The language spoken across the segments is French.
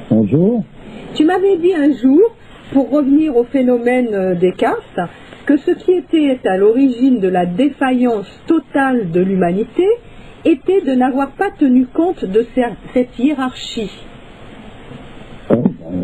Bonjour. Tu m'avais dit un jour, pour revenir au phénomène des castes, que ce qui était à l'origine de la défaillance totale de l'humanité était de n'avoir pas tenu compte de cette hiérarchie.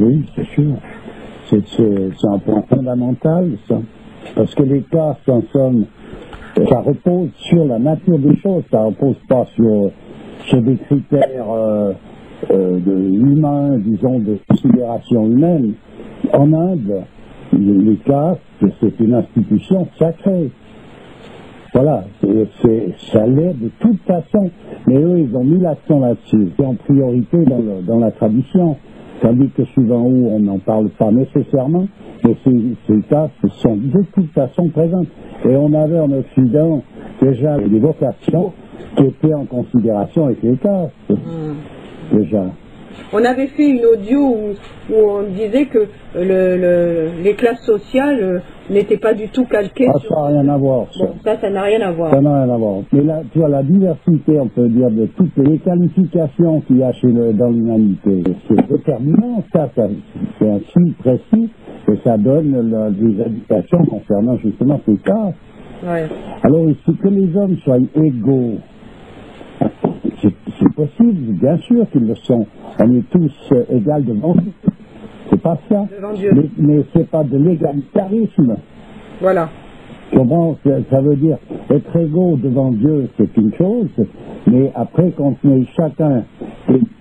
Oui, c'est sûr. C'est un point fondamental, ça. Parce que les castes, en somme, ça repose sur la nature des choses, ça repose pas sur des critères humains, disons, de considération humaine. En Inde, les castes, c'est une institution sacrée. Voilà, ça l'est de toute façon. Mais eux, ils ont mis l'accent là-dessus. C'est en priorité dans la tradition. Tandis que suivant où on n'en parle pas nécessairement, mais ces castes sont de toute façon présentes. Et on avait en Occident déjà des vocations qui étaient en considération avec les castes. Déjà. On avait fait une audio où on disait que les classes sociales n'étaient pas du tout calquées sur... Ça n'a rien à voir. Ça. Bon, ça n'a rien à voir. Ça n'a rien à voir. Mais là, tu vois, la diversité, on peut dire, de toutes les qualifications qu'il y a dans l'humanité, c'est déterminant, ça c'est un signe précis, et ça donne des indications concernant justement ces cas. Ouais. Alors, il faut que les hommes soient égaux. C'est possible, bien sûr qu'ils le sont. On est tous égaux devant Dieu. C'est pas ça. Mais c'est pas de l'égalitarisme. Voilà. Comment ça veut dire être égaux devant Dieu, c'est une chose, mais après, quand on est chacun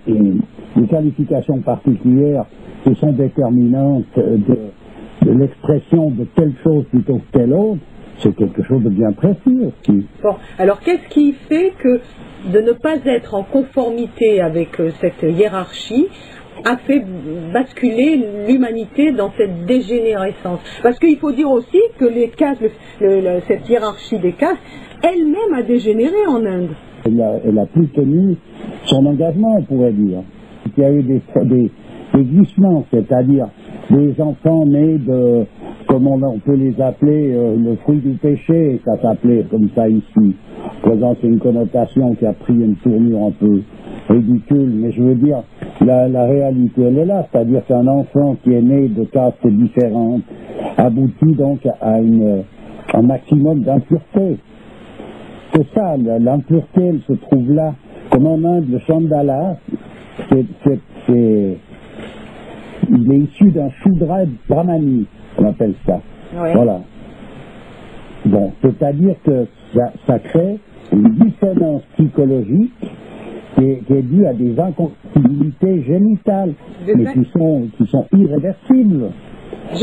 des qualifications particulières qui sont déterminantes de l'expression de telle chose plutôt que telle autre, c'est quelque chose de bien précis aussi. Bon, alors qu'est-ce qui fait que de ne pas être en conformité avec cette hiérarchie a fait basculer l'humanité dans cette dégénérescence? Parce qu'il faut dire aussi que les castes, cette hiérarchie des castes, elle-même a dégénéré en Inde. Elle a plus tenu son engagement, on pourrait dire. Il y a eu des glissements, c'est-à-dire des enfants nés de, comment on peut les appeler, le fruit du péché, ça s'appelait comme ça ici. Présent, c'est une connotation qui a pris une tournure un peu ridicule, mais je veux dire, la réalité, elle est là, c'est-à-dire qu'un enfant qui est né de castes différentes aboutit donc à un maximum d'impureté. C'est ça, l'impureté, elle se trouve là. Comme en Inde, le Chandala, il est issu d'un Shudra Brahmani, on appelle ça. Ouais. Voilà. Bon, c'est-à dire que ça crée une dissonance psychologique qui est due à des incompatibilités génitales, mais qui sont irréversibles.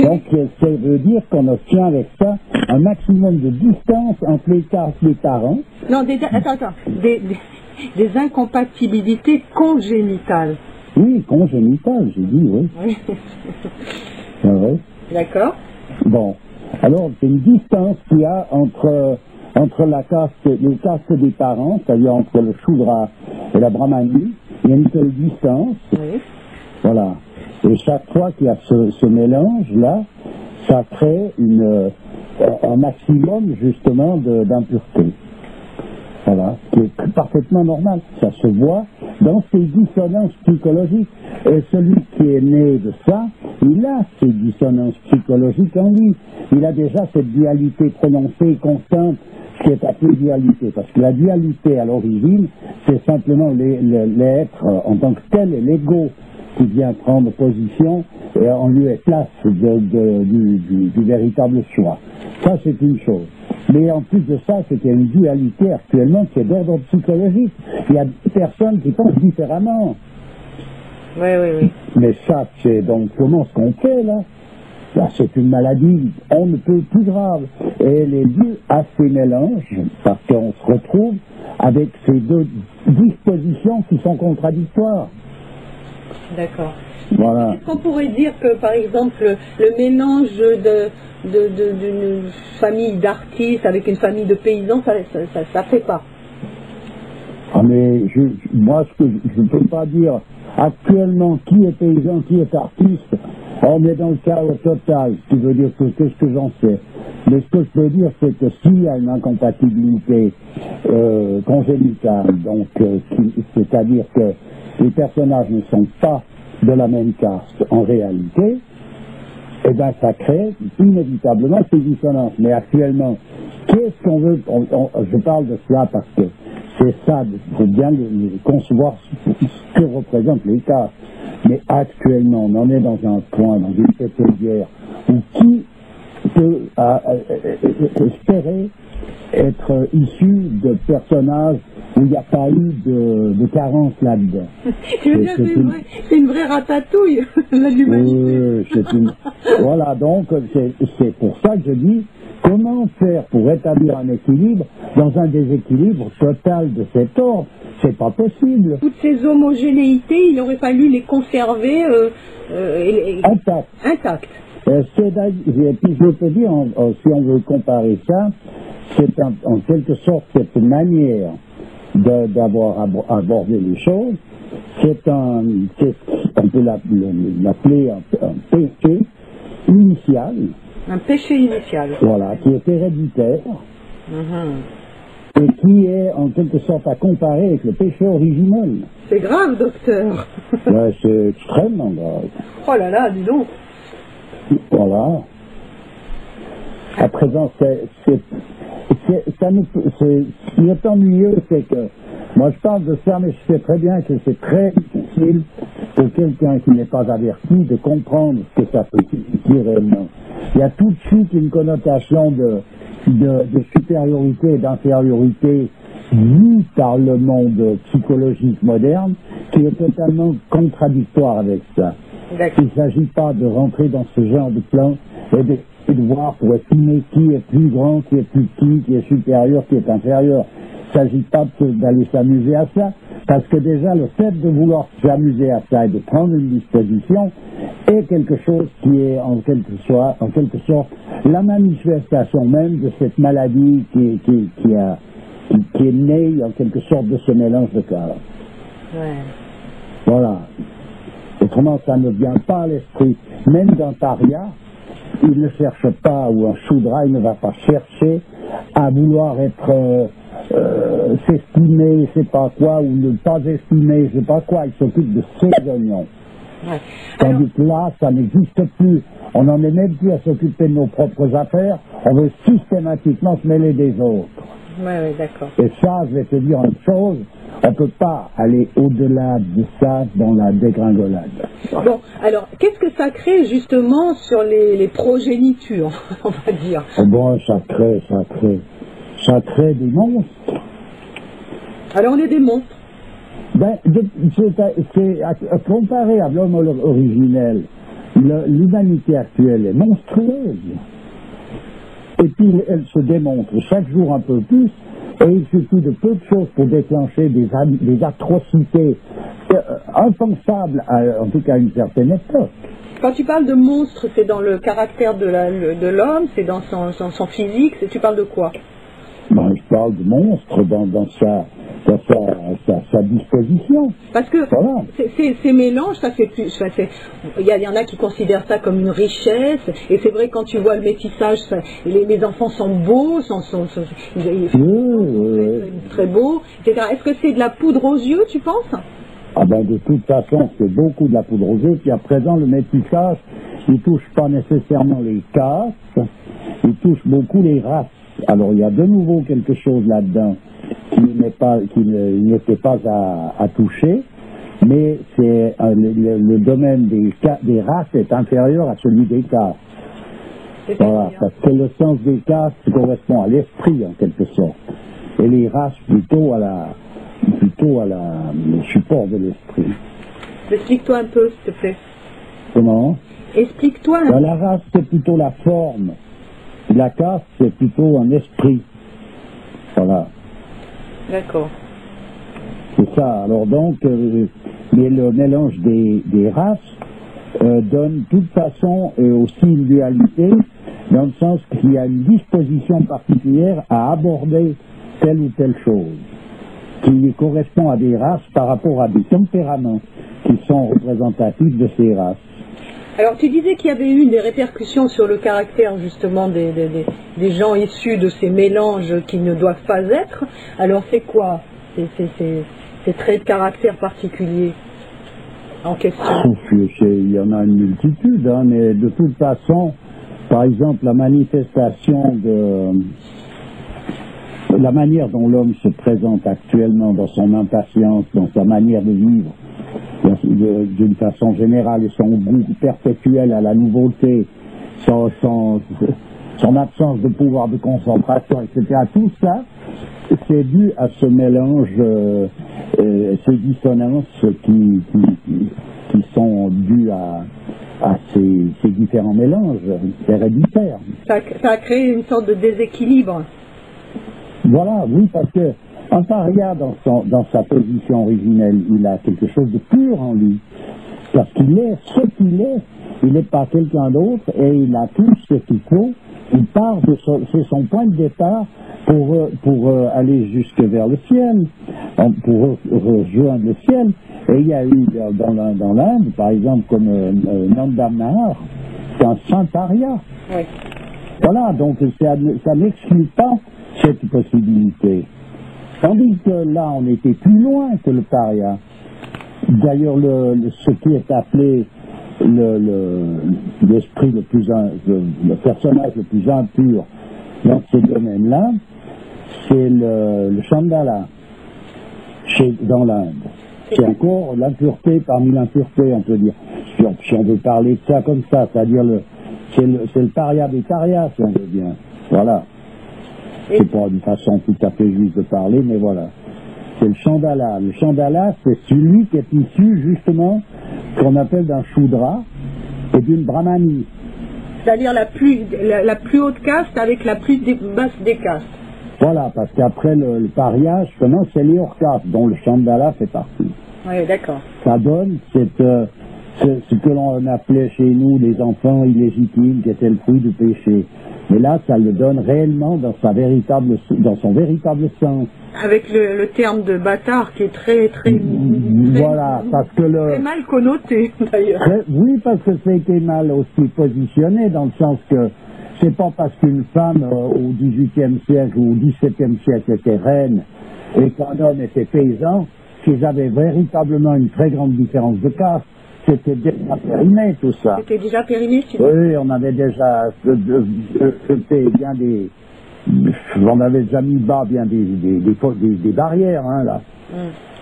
Donc, ça veut dire qu'on obtient avec ça un maximum de distance entre les parents. Non, des incompatibilités congénitales. Oui, congénitales, j'ai dit, oui. Oui. C'est vrai. D'accord. Bon, alors c'est une distance qu'il y a entre les castes des parents, c'est-à-dire entre le Shudra et la Brahmanie, il y a une telle distance. Oui. Voilà. Et chaque fois qu'il y a ce mélange-là, ça crée un maximum, justement, d'impureté. Voilà. Qui est parfaitement normal. Ça se voit dans ces dissonances psychologiques. Et celui qui est né de ça, il a ces dissonances psychologiques en lui. Il a déjà cette dualité prononcée et constante qui est appelée dualité. Parce que la dualité, à l'origine, c'est simplement l'être en tant que tel et l'ego qui vient prendre position et en lieu et place du véritable soi. Ça, c'est une chose. Mais en plus de ça, c'est qu'il y a une dualité actuellement qui est d'ordre psychologique. Il y a des personnes qui pensent différemment. Oui, oui, oui. Mais ça, c'est donc comment ce qu'on fait, là? Là, c'est une maladie, on ne peut plus grave. Et elle est due à ces mélanges, parce qu'on se retrouve avec ces deux dispositions qui sont contradictoires. D'accord. Voilà. Est-ce qu'on pourrait dire que, par exemple, le mélange d'une famille d'artistes avec une famille de paysans, ça fait pas? Ah, mais moi, je ne peux pas dire actuellement qui est paysan, qui est artiste. On est dans le chaos total, ce qui veut dire que qu'est-ce que j'en sais. Mais ce que je peux dire, c'est que s'il y a une incompatibilité congénitale, donc c'est-à-dire que les personnages ne sont pas de la même caste en réalité, eh bien ça crée inévitablement ces dissonances. Mais actuellement, qu'est-ce qu'on veut, je parle de cela parce que c'est ça, il faut bien concevoir ce que représentent les castes. Mais actuellement, on en est dans un point, dans une pételière, où qui peut espérer être issu de personnages où il n'y a pas eu de carence là-dedans. C'est une vraie ratatouille, l'humanité. Voilà, donc c'est pour ça que je dis, comment faire pour établir un équilibre dans un déséquilibre total de cet ordre? C'est pas possible. Toutes ces homogénéités, il aurait fallu les conserver intactes. Et puis je peux dire, si on veut comparer ça, c'est en quelque sorte cette manière d'avoir abordé les choses, on peut l'appeler un péché initial. Un péché initial. Voilà, qui est héréditaire. Et qui est en quelque sorte à comparer avec le péché originel. C'est grave, docteur. Ouais, c'est extrêmement grave. Oh là là, dis donc. Voilà. À présent, ce qui est ennuyeux, c'est que, moi je parle de ça, mais je sais très bien que c'est très difficile pour quelqu'un qui n'est pas averti de comprendre ce que ça peut signifier réellement. Il y a tout de suite une connotation de supériorité et d'infériorité vue par le monde psychologique moderne qui est totalement contradictoire avec ça. Il ne s'agit pas de rentrer dans ce genre de plan et de voir pour estimer qui est plus grand, qui est plus petit, qui est supérieur, qui est inférieur. Il ne s'agit pas d'aller s'amuser à ça, parce que déjà le fait de vouloir s'amuser à ça et de prendre une disposition est quelque chose qui est en quelque sorte la manifestation même de cette maladie qui est née en quelque sorte de ce mélange de corps. Ouais. Voilà. Autrement, ça ne vient pas à l'esprit. Même d'un paria, il ne cherche pas, ou un choudra, il ne va pas chercher à vouloir être s'estimer, je sais pas quoi, ou ne pas estimer, je sais pas quoi. Il s'occupe de ses oignons. Ouais. Tandis que là, ça n'existe plus. On n'en est même plus à s'occuper de nos propres affaires. On veut systématiquement se mêler des autres. Oui, d'accord. Et ça, je vais te dire une chose, on ne peut pas aller au-delà de ça dans la dégringolade. Bon, alors, qu'est-ce que ça crée justement sur les progénitures, on va dire? Oh bon, ça crée des monstres. Alors, on est des monstres. Ben, c'est comparé à l'homme originel, l'humanité actuelle est monstrueuse. Et puis elle se démontre chaque jour un peu plus, et il suffit de peu de choses pour déclencher des atrocités impensables, en tout cas à une certaine époque. Quand tu parles de monstre, c'est dans le caractère de l'homme, c'est dans son physique, tu parles de quoi? Ben, je parle de monstre dans sa disposition. Parce que voilà. Ces mélanges, ça fait plus. Il y en a qui considèrent ça comme une richesse, et c'est vrai quand tu vois le métissage, les enfants sont beaux, très beaux, etc. Est-ce que c'est de la poudre aux yeux, tu penses? Ah ben de toute façon, c'est beaucoup de la poudre aux yeux. Puis à présent, le métissage, il touche pas nécessairement les castes, il touche beaucoup les races. Alors il y a de nouveau quelque chose là-dedans qui n'était pas à toucher, mais c'est le domaine des races est inférieur à celui des castes. Voilà, parce que le sens des castes correspond à l'esprit en quelque sorte, et les races plutôt le support de l'esprit. Explique-toi un peu, s'il te plaît. Comment? Explique-toi un peu. La race, c'est plutôt la forme. La caste, c'est plutôt un esprit. Voilà. D'accord. C'est ça. Alors donc, mais le mélange des races donne de toute façon aussi une dualité, dans le sens qu'il y a une disposition particulière à aborder telle ou telle chose, qui correspond à des races par rapport à des tempéraments qui sont représentatifs de ces races. Alors tu disais qu'il y avait eu des répercussions sur le caractère justement des gens issus de ces mélanges qui ne doivent pas être. Alors c'est quoi ces traits de caractère particuliers? en question? Il y en a une multitude, hein, mais de toute façon, par exemple, la manifestation la manière dont l'homme se présente actuellement dans son impatience, dans sa manière de vivre, d'une façon générale, et son goût perpétuel à la nouveauté, son absence de pouvoir de concentration, etc. Tout ça, c'est dû à ce mélange, ces dissonances qui sont dues à ces différents mélanges héréditaires. Ça a créé une sorte de déséquilibre. Voilà, oui, parce que un paria dans sa position originelle, il a quelque chose de pur en lui. Parce qu'il est ce qu'il est, il n'est pas quelqu'un d'autre et il a tout ce qu'il faut. Il part c'est son point de départ pour aller jusque vers le ciel, pour rejoindre le ciel. Et il y a eu dans l'Inde, par exemple, comme Nanda Nahar, c'est un saint paria. Oui. Voilà, donc ça n'exclut pas cette possibilité. Tandis que là, on était plus loin que le paria. D'ailleurs, ce qui est appelé l'esprit le personnage le plus impur dans ce domaine-là, c'est le Chandala, dans l'Inde. C'est encore l'impureté parmi l'impureté, on peut dire. Si on veut parler de ça comme ça, c'est-à-dire c'est le paria des parias, si on veut bien. Voilà. C'est pas une façon tout à fait juste de parler, mais voilà. C'est le Chandala. Le Chandala, c'est celui qui est issu, justement, qu'on appelle d'un Shudra et d'une Brahmanie. C'est-à-dire la plus haute caste avec la plus basse des castes. Voilà, parce qu'après le paria, justement, c'est les hors castes, dont le Chandala fait partie. Oui, d'accord. Ça donne ce que l'on appelait chez nous les enfants illégitimes, qui étaient le fruit du péché. Mais là, ça le donne réellement dans son véritable sens. Avec le terme de bâtard qui est très voilà, parce que très mal connoté, d'ailleurs. Oui, parce que ça a été mal aussi positionné, dans le sens que c'est pas parce qu'une femme au XVIIIe siècle ou au XVIIe siècle était reine et qu'un homme était paysan qu'ils avaient véritablement une très grande différence de caste. C'était déjà périmé, tout ça. C'était déjà périmé, Oui, on avait déjà c'était bien on avait déjà mis bas bien des barrières, hein, là.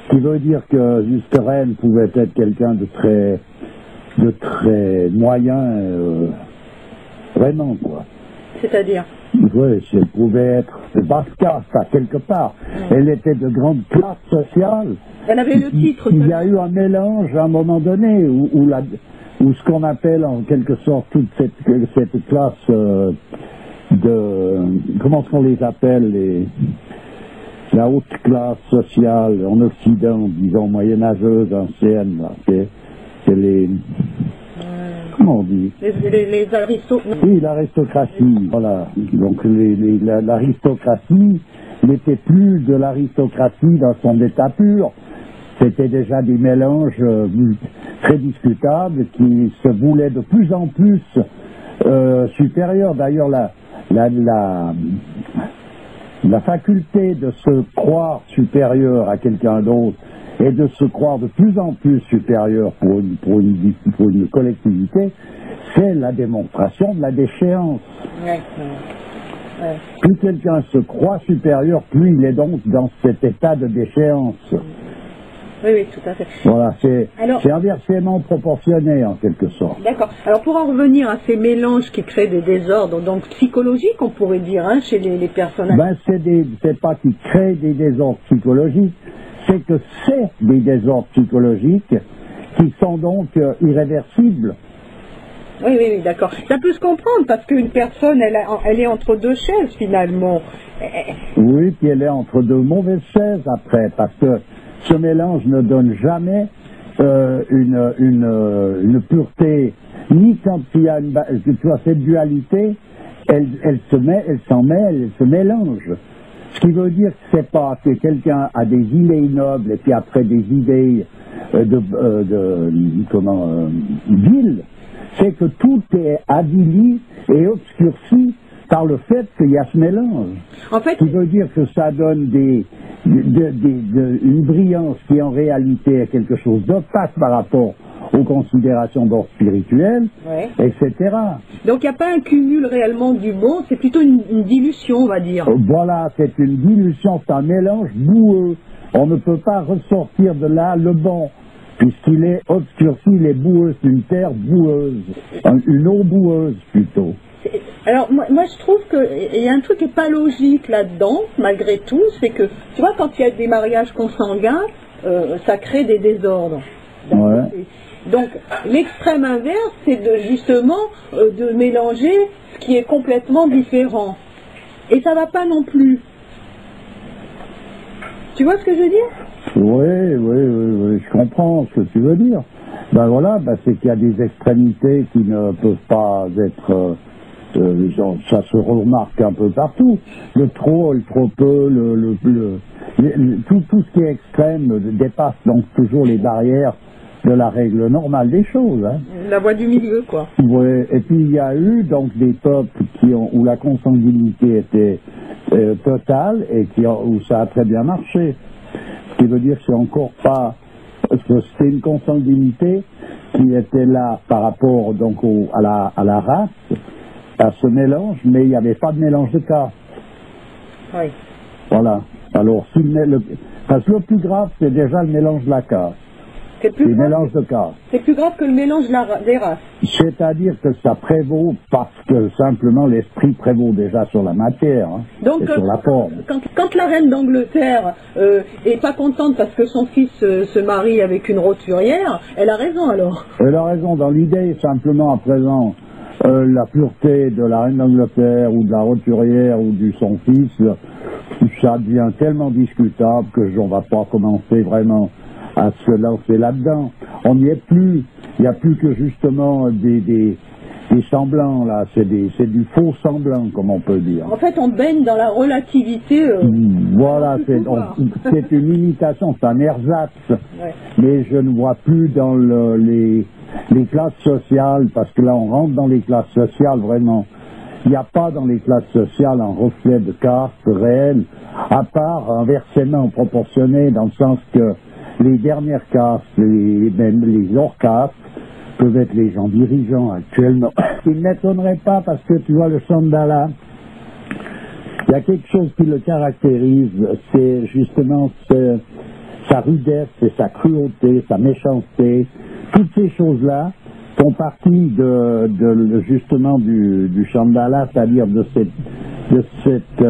Ce qui veut dire que juste reine pouvait être quelqu'un de très moyen, vraiment, quoi. C'est-à-dire? Oui, elle pouvait être de basse caste, à quelque part. Elle était de grande classe sociale. Elle avait le titre. Il y a eu un mélange à un moment donné où ce qu'on appelle en quelque sorte toute cette classe comment est-ce qu'on les appelle, la haute classe sociale en Occident, disons moyenâgeuse, ancienne, là, c'est les... Comment on dit? Les aristocrates. Oui, l'aristocratie, voilà. Donc l'aristocratie n'était plus de l'aristocratie dans son état pur. C'était déjà des mélanges très discutables qui se voulaient de plus en plus supérieurs. D'ailleurs, la faculté de se croire supérieur à quelqu'un d'autre et de se croire de plus en plus supérieur pour une collectivité, c'est la démonstration de la déchéance. Ouais. Plus quelqu'un se croit supérieur, plus il est donc dans cet état de déchéance. Oui, tout à fait. Voilà, c'est inversement proportionné en quelque sorte. D'accord. Alors pour en revenir à ces mélanges qui créent des désordres, donc psychologiques, on pourrait dire, hein, chez les personnages. Ben c'est pas qu'ils créent des désordres psychologiques, c'est que c'est des désordres psychologiques qui sont donc irréversibles. Oui, d'accord. Ça peut se comprendre parce qu'une personne, elle est entre deux chaises finalement. Oui, puis elle est entre deux mauvaises chaises après, parce que ce mélange ne donne jamais une pureté, ni quand il y a cette dualité, elle se mélange. Ce qui veut dire que c'est pas que quelqu'un a des idées nobles et puis après des idées viles, c'est que tout est avili et obscurci par le fait qu'il y a ce mélange. En fait, ce qui veut dire que ça donne une brillance qui en réalité est quelque chose d'opaque par rapport aux considérations d'ordre spirituel, Ouais. etc. Donc il n'y a pas un cumul réellement du bon, c'est plutôt une dilution, on va dire. Voilà, c'est une dilution, c'est un mélange boueux. On ne peut pas ressortir de là le bon, puisqu'il est obscurci, il est boueux, c'est une terre boueuse, une eau boueuse plutôt. Alors moi je trouve qu'il y a un truc qui n'est pas logique là-dedans, malgré tout, c'est que, tu vois, quand il y a des mariages consanguins, ça crée des désordres. Ouais. Donc l'extrême inverse, c'est justement de mélanger ce qui est complètement différent. Et ça ne va pas non plus. Tu vois ce que je veux dire? Oui, je comprends ce que tu veux dire. Ben voilà, c'est qu'il y a des extrémités qui ne peuvent pas être... ça se remarque un peu partout. Le trop peu, tout ce qui est extrême dépasse donc toujours les barrières de la règle normale des choses. Hein. La voie du milieu, quoi. Ouais. Et puis il y a eu donc des peuples où la consanguinité était totale et où ça a très bien marché. Ce qui veut dire que c'est encore pas... C'était une consanguinité qui était là par rapport donc à la race, à ce mélange, mais il n'y avait pas de mélange de caste. Oui. Voilà. Alors, parce que le plus grave, c'est déjà le mélange de la caste. C'est plus, mélange de caste. C'est plus grave que le mélange des races. C'est-à-dire que ça prévaut parce que simplement l'esprit prévaut déjà sur la matière, hein, donc, et sur la forme. Quand la reine d'Angleterre est pas contente parce que son fils se marie avec une roturière, elle a raison alors. Elle a raison. Dans l'idée, simplement à présent, la pureté de la reine d'Angleterre ou de la roturière ou du son fils, ça devient tellement discutable que on va pas commencer vraiment à se lancer là-dedans. On n'y est plus. Il n'y a plus que justement des semblants là. C'est du faux semblant, comme on peut dire. En fait, on baigne dans la relativité. Voilà, c'est une imitation, c'est un ersatz. Ouais. Mais je ne vois plus dans les classes sociales, parce que là on rentre dans les classes sociales vraiment. Il n'y a pas dans les classes sociales un reflet de caste réel, à part inversement proportionné, dans le sens que les dernières castes, même les hors castes, peuvent être les gens dirigeants actuellement. Il ne m'étonnerait pas, parce que tu vois le Chandala, il y a quelque chose qui le caractérise, c'est justement sa rudesse, c'est sa cruauté, sa méchanceté. Toutes ces choses-là font partie justement du Chandala, c'est-à-dire de cette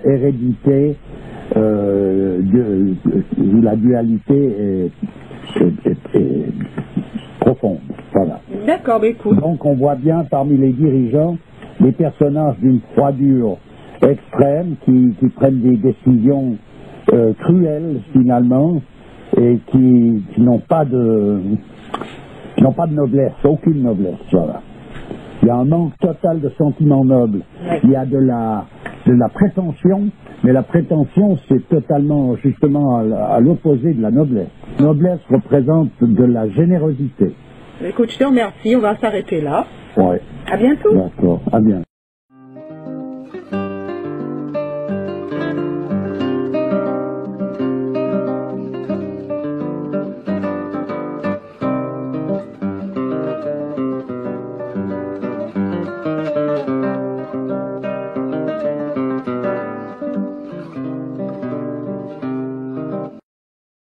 hérédité où la dualité est profonde. Voilà. D'accord, mais écoute. Donc on voit bien parmi les dirigeants des personnages d'une froidure extrême qui prennent des décisions cruelles finalement et qui n'ont pas de noblesse, aucune noblesse. Voilà. Il y a un manque total de sentiments nobles. Oui. Il y a de la prétention, mais la prétention c'est totalement justement à l'opposé de la noblesse. La noblesse représente de la générosité. Écoute, je te remercie, on va s'arrêter là. Ouais. À bientôt. D'accord, à bientôt.